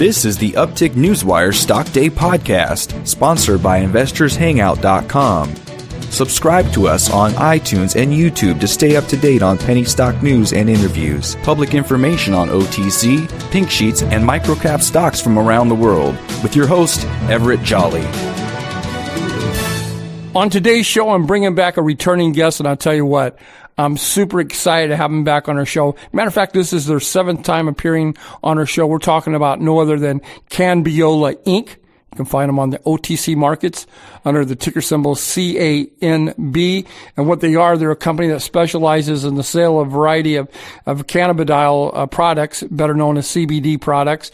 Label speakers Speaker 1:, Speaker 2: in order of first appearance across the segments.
Speaker 1: This is the Uptick Newswire Stock Day podcast, sponsored by InvestorsHangout.com. Subscribe to us on iTunes and YouTube to stay up to date on penny stock news and interviews, public information on OTC, pink sheets, and microcap stocks from around the world. With your host, Everett Jolly.
Speaker 2: On today's show, I'm bringing back a returning guest, and I'll tell you what, I'm super excited to have him back on our show. Matter of fact, this is their 7th time appearing on our show. We're talking about no other than Canbiola, Inc. You can find them on the OTC markets under the ticker symbol CANB. And what they are, they're a company that specializes in the sale of a variety of cannabidiol products, better known as CBD products,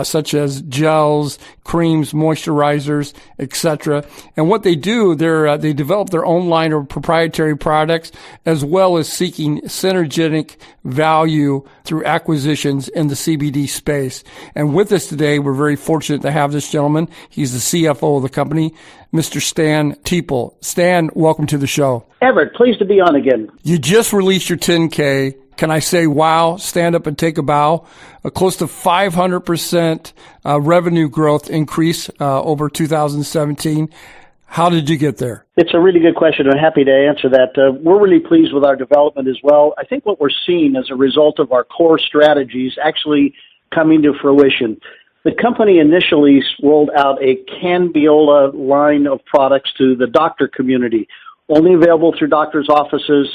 Speaker 2: such as gels, creams, moisturizers, etc. And what they do, they develop their own line of proprietary products, as well as seeking synergistic value through acquisitions in the CBD space. And with us today, we're very fortunate to have this gentleman. He's the CFO of the company, Mr. Stan Teeple. Stan, welcome to the show.
Speaker 3: Everett, pleased to be on again.
Speaker 2: You just released your 10K. Can I say, wow, stand up and take a bow? Close to 500% revenue growth increase over 2017. How did you get there?
Speaker 3: It's a really good question. I'm happy to answer that. We're really pleased with our development as well. I think what we're seeing as a result of our core strategies actually coming to fruition. The company initially rolled out a Canbiola line of products to the doctor community, only available through doctors' offices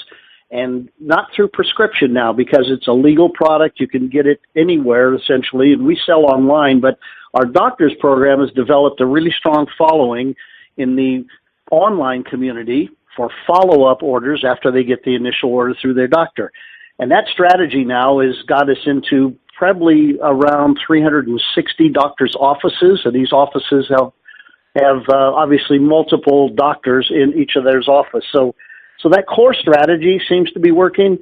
Speaker 3: and not through prescription now because it's a legal product. You can get it anywhere, essentially, and we sell online. But our doctors program has developed a really strong following in the online community for follow-up orders after they get the initial order through their doctor. And that strategy now has got us into probably around 360 doctors' offices, and these offices have obviously multiple doctors in each of their office. So that core strategy seems to be working.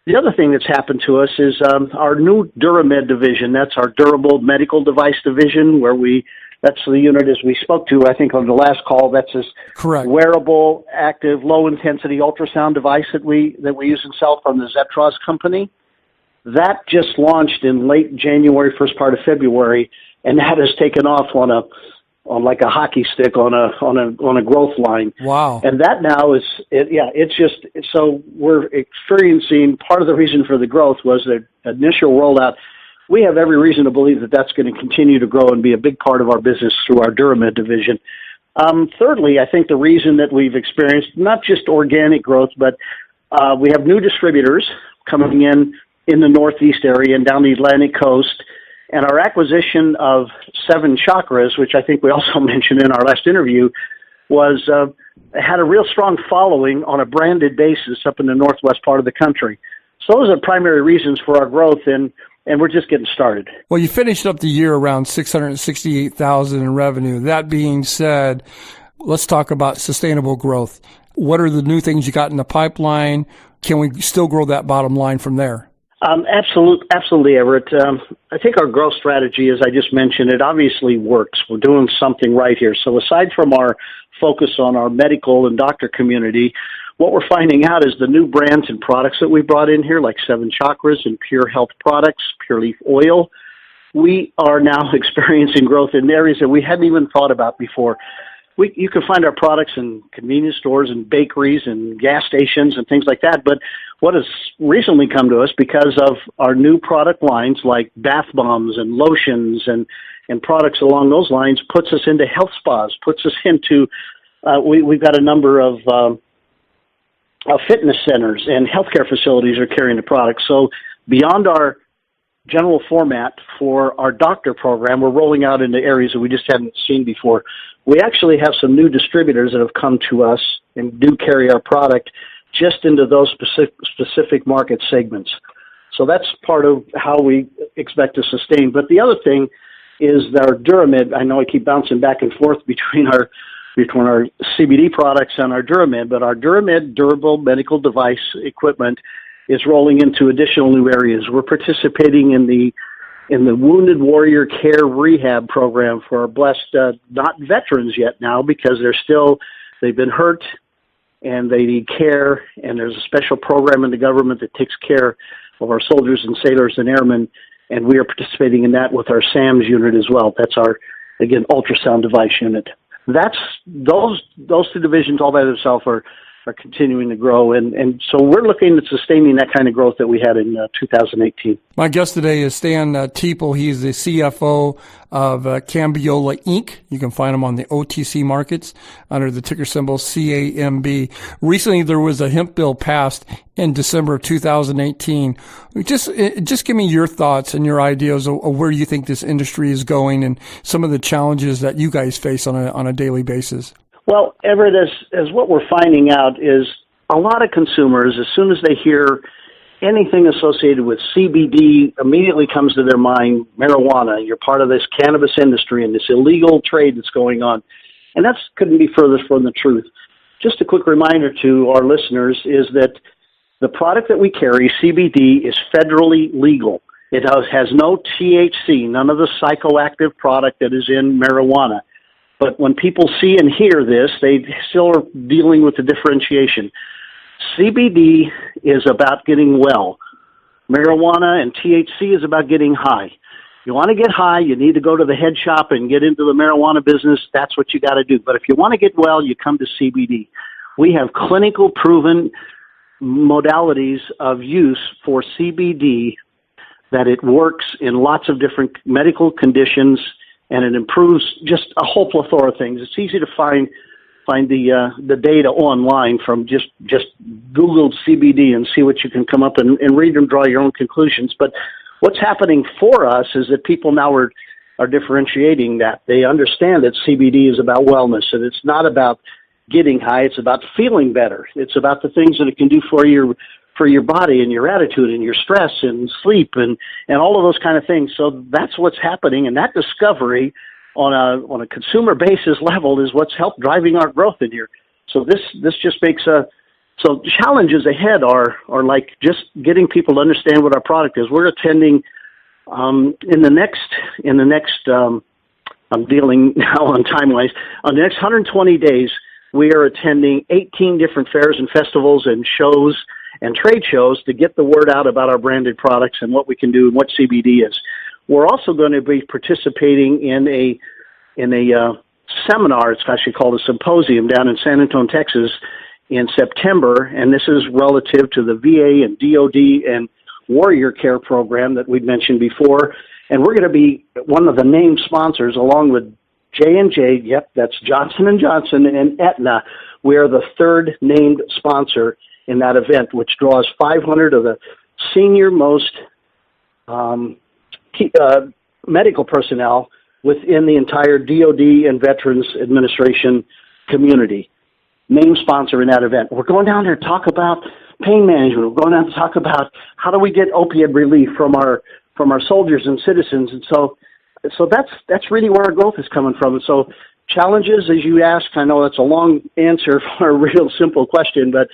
Speaker 3: The other thing that's happened to us is our new Duramed division. That's our durable medical device division, that's the unit as we spoke to, I think, on the last call. That's this
Speaker 2: Correct.
Speaker 3: Wearable, active, low-intensity ultrasound device that we use and sell from the Zetros company. That just launched in late January, first part of February, and that has taken off on like a hockey stick on a growth line.
Speaker 2: Wow!
Speaker 3: And that now so we're experiencing part of the reason for the growth was the initial rollout. We have every reason to believe that that's going to continue to grow and be a big part of our business through our Duramed division. Thirdly, I think the reason that we've experienced not just organic growth, but we have new distributors coming in the Northeast area and down the Atlantic coast, and our acquisition of 7 Chakras, which I think we also mentioned in our last interview, had a real strong following on a branded basis up in the northwest part of the country. So those are primary reasons for our growth, and we're just getting started.
Speaker 2: Well, you finished up the year around $668,000 in revenue. That being said, let's talk about sustainable growth. What are the new things you got in the pipeline? Can we still grow that bottom line from there?
Speaker 3: Absolutely, Everett. I think our growth strategy, as I just mentioned, it obviously works. We're doing something right here. So aside from our focus on our medical and doctor community, what we're finding out is the new brands and products that we brought in here, like 7 Chakras and Pure Health products, Pure Leaf Oil, we are now experiencing growth in areas that we hadn't even thought about before. You can find our products in convenience stores and bakeries and gas stations and things like that. But what has recently come to us because of our new product lines like bath bombs and lotions and products along those lines puts us into health spas, puts us into, we've got a number of fitness centers and healthcare facilities are carrying the product. So beyond our general format for our doctor program, we're rolling out into areas that we just hadn't seen before. We actually have some new distributors that have come to us and do carry our product just into those specific market segments. So that's part of how we expect to sustain. But the other thing is that our Duramed, I know I keep bouncing back and forth between our CBD products and our Duramed, but our Duramed durable medical device equipment is rolling into additional new areas. We're participating in the Wounded Warrior Care Rehab program for our blessed, not veterans yet now, because they've been hurt and they need care, and there's a special program in the government that takes care of our soldiers and sailors and airmen and we are participating in that with our SAMS unit as well. That's our, again, ultrasound device unit. That's those two divisions all by themselves are continuing to grow, and so we're looking at sustaining that kind of growth that we had in 2018.
Speaker 2: My guest today is Stan Teeple. He's the CFO of Canbiola Inc. You can find him on the OTC markets under the ticker symbol CANB. Recently, there was a hemp bill passed in December of 2018. Just give me your thoughts and your ideas of where you think this industry is going and some of the challenges that you guys face on a daily basis.
Speaker 3: Well, Everett, as what we're finding out is a lot of consumers, as soon as they hear anything associated with CBD, immediately comes to their mind marijuana. You're part of this cannabis industry and this illegal trade that's going on. And that couldn't be further from the truth. Just a quick reminder to our listeners is that the product that we carry, CBD, is federally legal. It has no THC, none of the psychoactive product that is in marijuana. But when people see and hear this, they still are dealing with the differentiation. CBD is about getting well. Marijuana and THC is about getting high. You want to get high, you need to go to the head shop and get into the marijuana business. That's what you got to do. But if you want to get well, you come to CBD. We have clinical proven modalities of use for CBD that it works in lots of different medical conditions, and it improves just a whole plethora of things. It's easy to find the data online from just Google CBD and see what you can come up and read and draw your own conclusions. But what's happening for us is that people now are differentiating that. They understand that CBD is about wellness, and it's not about getting high. It's about feeling better. It's about the things that it can do for your body and your attitude and your stress and sleep and all of those kind of things. So that's what's happening, and that discovery on a consumer basis level is what's helped driving our growth in here. So this just makes so challenges ahead are like just getting people to understand what our product is. We're attending in the next I'm dealing now on time-wise. On the next 120 days, we are attending 18 different fairs and festivals and shows and trade shows to get the word out about our branded products and what we can do and what CBD is. We're also going to be participating in a seminar. It's actually called a symposium down in San Antonio, Texas, in September, and this is relative to the VA and DoD and Warrior Care program that we'd mentioned before. And we're going to be one of the named sponsors along with J&J. Yep, that's Johnson & Johnson and Aetna. We are the third named sponsor in that event, which draws 500 of the senior most medical personnel within the entire DoD and Veterans Administration community. Named sponsor in that event. We're going down there to talk about pain management. We're going down to talk about how do we get opioid relief from our soldiers and citizens. And so that's really where our growth is coming from. And so challenges, as you asked, I know that's a long answer for a real simple question, but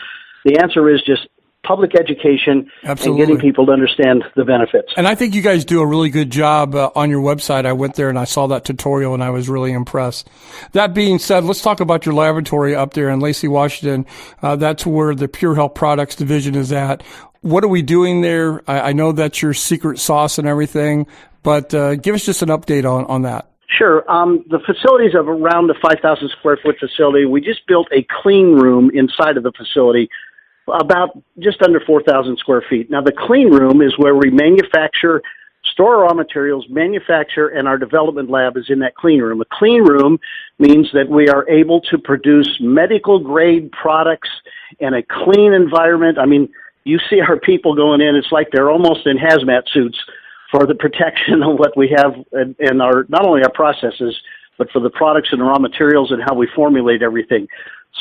Speaker 3: the answer is just public education. Absolutely. And getting people to understand the benefits.
Speaker 2: And I think you guys do a really good job on your website. I went there and I saw that tutorial and I was really impressed. That being said, let's talk about your laboratory up there in Lacey, Washington. That's where the Pure Health Products division is at. What are we doing there? I know that's your secret sauce and everything, but give us just an update on that.
Speaker 3: Sure. The facility is of around the 5,000 square foot facility. We just built a clean room inside of the facility, about just under 4,000 square feet. Now, the clean room is where we manufacture, store raw materials, manufacture, and our development lab is in that clean room. A clean room means that we are able to produce medical-grade products in a clean environment. I mean, you see our people going in, it's like they're almost in hazmat suits for the protection of what we have in our, not only our processes, but for the products and the raw materials and how we formulate everything.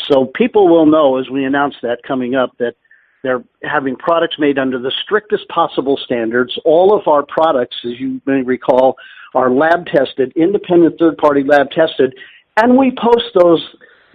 Speaker 3: So people will know as we announce that coming up that they're having products made under the strictest possible standards. All of our products, as you may recall, are lab tested, independent third-party lab tested, and we post those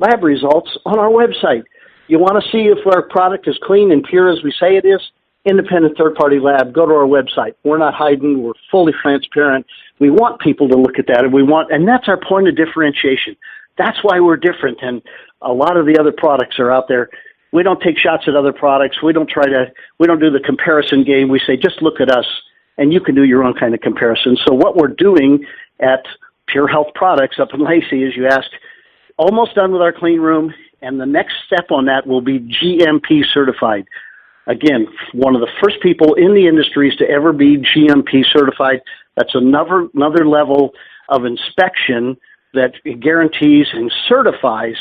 Speaker 3: lab results on our website. You want to see if our product is clean and pure as we say it is? Independent third-party lab, go to our website. We're not hiding. We're fully transparent. We want people to look at that, and that's our point of differentiation. That's why we're different, and a lot of the other products are out there. We don't take shots at other products. We don't do the comparison game. We say, just look at us, and you can do your own kind of comparison. So what we're doing at Pure Health Products up in Lacey is, you asked, almost done with our clean room, and the next step on that will be GMP certified. Again, one of the first people in the industries to ever be GMP certified. That's another level of inspection that guarantees and certifies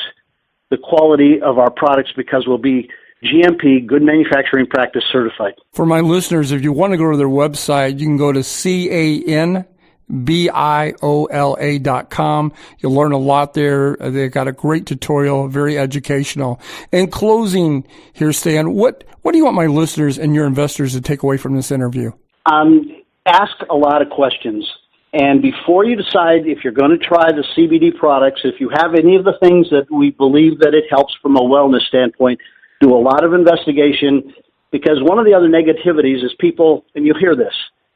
Speaker 3: the quality of our products, because we'll be GMP, good manufacturing practice certified.
Speaker 2: For my listeners, if you want to go to their website, you can go to CANBIOLA.com. You'll learn a lot there. They've got a great tutorial, very educational. In closing here, Stan, what do you want my listeners and your investors to take away from this interview?
Speaker 3: Ask a lot of questions. And before you decide if you're going to try the CBD products, if you have any of the things that we believe that it helps from a wellness standpoint, do a lot of investigation, because one of the other negativities is people, and you hear this,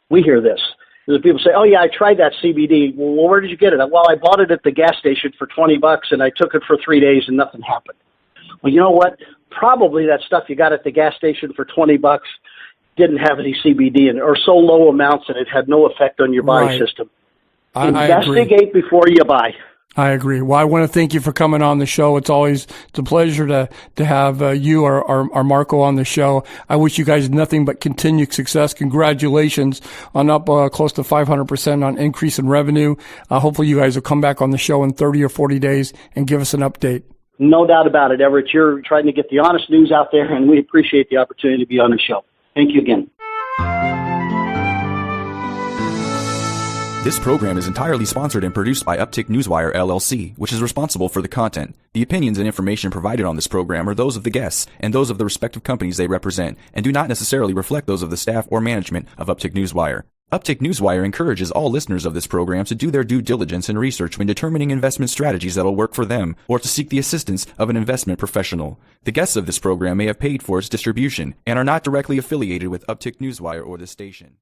Speaker 3: we hear this, is people say, oh yeah, I tried that CBD. Well, where did you get it? Well, I bought it at the gas station for $20 and I took it for 3 days and nothing happened. Well, you know what? Probably that stuff you got at the gas station for $20 didn't have any CBD in it, or so low amounts that it had no effect on your body system. Investigate before you buy.
Speaker 2: I agree. Well, I want to thank you for coming on the show. It's a pleasure to have you or Marco on the show. I wish you guys nothing but continued success. Congratulations on up close to 500% on increase in revenue. Hopefully you guys will come back on the show in 30 or 40 days and give us an update.
Speaker 3: No doubt about it, Everett. You're trying to get the honest news out there, and we appreciate the opportunity to be on the show. Thank you again.
Speaker 1: This program is entirely sponsored and produced by Uptick Newswire, LLC, which is responsible for the content. The opinions and information provided on this program are those of the guests and those of the respective companies they represent, and do not necessarily reflect those of the staff or management of Uptick Newswire. Uptick Newswire encourages all listeners of this program to do their due diligence and research when determining investment strategies that will work for them, or to seek the assistance of an investment professional. The guests of this program may have paid for its distribution and are not directly affiliated with Uptick Newswire or this station.